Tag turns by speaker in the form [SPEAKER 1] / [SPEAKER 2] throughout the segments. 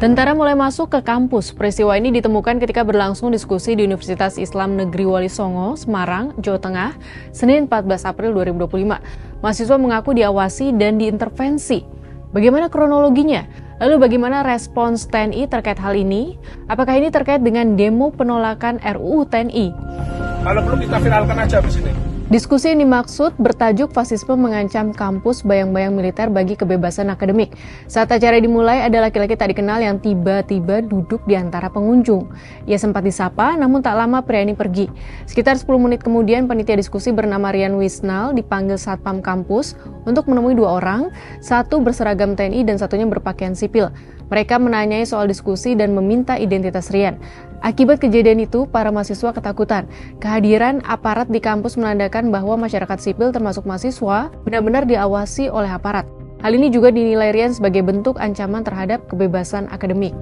[SPEAKER 1] Tentara mulai masuk ke kampus. Peristiwa ini ditemukan ketika berlangsung diskusi di Universitas Islam Negeri Wali Songo, Semarang, Jawa Tengah, Senin 14 April 2025. Mahasiswa mengaku diawasi dan diintervensi. Bagaimana kronologinya? Lalu bagaimana respons TNI terkait hal ini? Apakah ini terkait dengan demo penolakan RUU TNI?
[SPEAKER 2] Kalau perlu kita viralkan aja di sini.
[SPEAKER 1] Diskusi yang dimaksud bertajuk fasisme mengancam kampus bayang-bayang militer bagi kebebasan akademik. Saat acara dimulai, ada laki-laki tak dikenal yang tiba-tiba duduk di antara pengunjung. Ia sempat disapa, namun tak lama pria ini pergi. Sekitar 10 menit kemudian, panitia diskusi bernama Rian Wisnal dipanggil Satpam kampus untuk menemui dua orang, satu berseragam TNI dan satunya berpakaian sipil. Mereka menanyai soal diskusi dan meminta identitas Rian. Akibat kejadian itu, para mahasiswa ketakutan. Kehadiran aparat di kampus menandakan bahwa masyarakat sipil termasuk mahasiswa benar-benar diawasi oleh aparat. Hal ini juga dinilai Rian sebagai bentuk ancaman terhadap kebebasan akademik.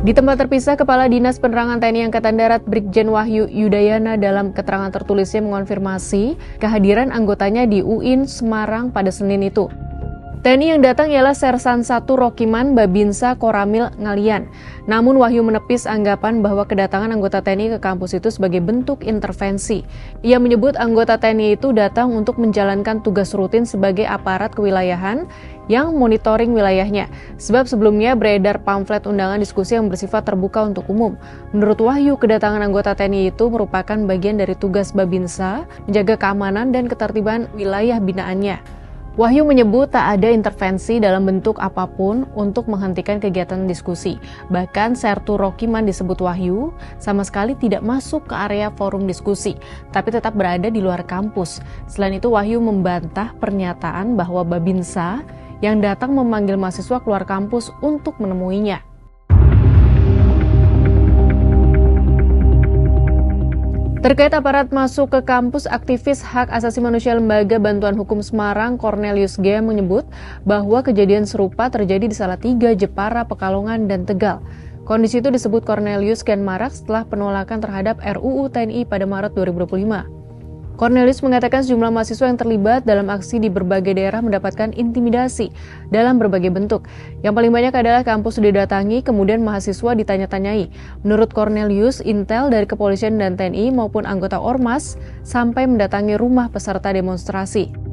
[SPEAKER 1] Di tempat terpisah, Kepala Dinas Penerangan TNI Angkatan Darat Brigjen Wahyu Yudayana dalam keterangan tertulisnya mengonfirmasi kehadiran anggotanya di UIN Semarang pada Senin itu. TNI yang datang ialah Sersan 1 Rokiman Babinsa Koramil Ngalian. Namun Wahyu menepis anggapan bahwa kedatangan anggota TNI ke kampus itu sebagai bentuk intervensi. Ia menyebut anggota TNI itu datang untuk menjalankan tugas rutin sebagai aparat kewilayahan yang monitoring wilayahnya. Sebab sebelumnya beredar pamflet undangan diskusi yang bersifat terbuka untuk umum. Menurut Wahyu, kedatangan anggota TNI itu merupakan bagian dari tugas Babinsa menjaga keamanan dan ketertiban wilayah binaannya. Wahyu menyebut tak ada intervensi dalam bentuk apapun untuk menghentikan kegiatan diskusi. Bahkan Sertu Rokiman disebut Wahyu sama sekali tidak masuk ke area forum diskusi, tapi tetap berada di luar kampus. Selain itu, Wahyu membantah pernyataan bahwa Babinsa yang datang memanggil mahasiswa keluar kampus untuk menemuinya. Terkait aparat masuk ke kampus, aktivis hak asasi manusia Lembaga Bantuan Hukum Semarang, Cornelius G. menyebut bahwa kejadian serupa terjadi di Salatiga, Jepara, Pekalongan, dan Tegal. Kondisi itu disebut Cornelius kian marak setelah penolakan terhadap RUU TNI pada Maret 2025. Cornelius mengatakan sejumlah mahasiswa yang terlibat dalam aksi di berbagai daerah mendapatkan intimidasi dalam berbagai bentuk. Yang paling banyak adalah kampus didatangi, kemudian mahasiswa ditanya-tanyai. Menurut Cornelius, intel dari kepolisian dan TNI maupun anggota Ormas sampai mendatangi rumah peserta demonstrasi.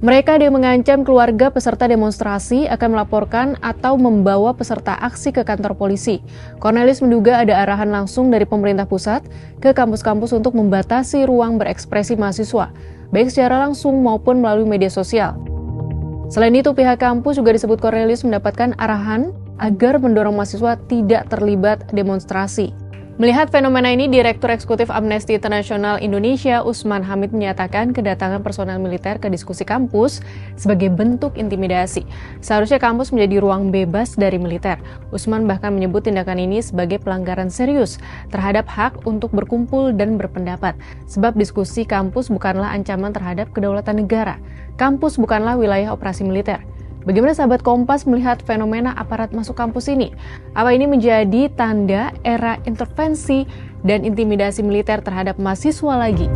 [SPEAKER 1] Mereka yang mengancam keluarga peserta demonstrasi akan melaporkan atau membawa peserta aksi ke kantor polisi. Cornelius menduga ada arahan langsung dari pemerintah pusat ke kampus-kampus untuk membatasi ruang berekspresi mahasiswa, baik secara langsung maupun melalui media sosial. Selain itu, pihak kampus juga disebut Cornelius mendapatkan arahan agar mendorong mahasiswa tidak terlibat demonstrasi. Melihat fenomena ini, Direktur Eksekutif Amnesty International Indonesia, Usman Hamid, menyatakan kedatangan personel militer ke diskusi kampus sebagai bentuk intimidasi. Seharusnya kampus menjadi ruang bebas dari militer. Usman bahkan menyebut tindakan ini sebagai pelanggaran serius terhadap hak untuk berkumpul dan berpendapat. Sebab diskusi kampus bukanlah ancaman terhadap kedaulatan negara. Kampus bukanlah wilayah operasi militer. Bagaimana sahabat Kompas melihat fenomena aparat masuk kampus ini? Apa ini menjadi tanda era intervensi dan intimidasi militer terhadap mahasiswa lagi?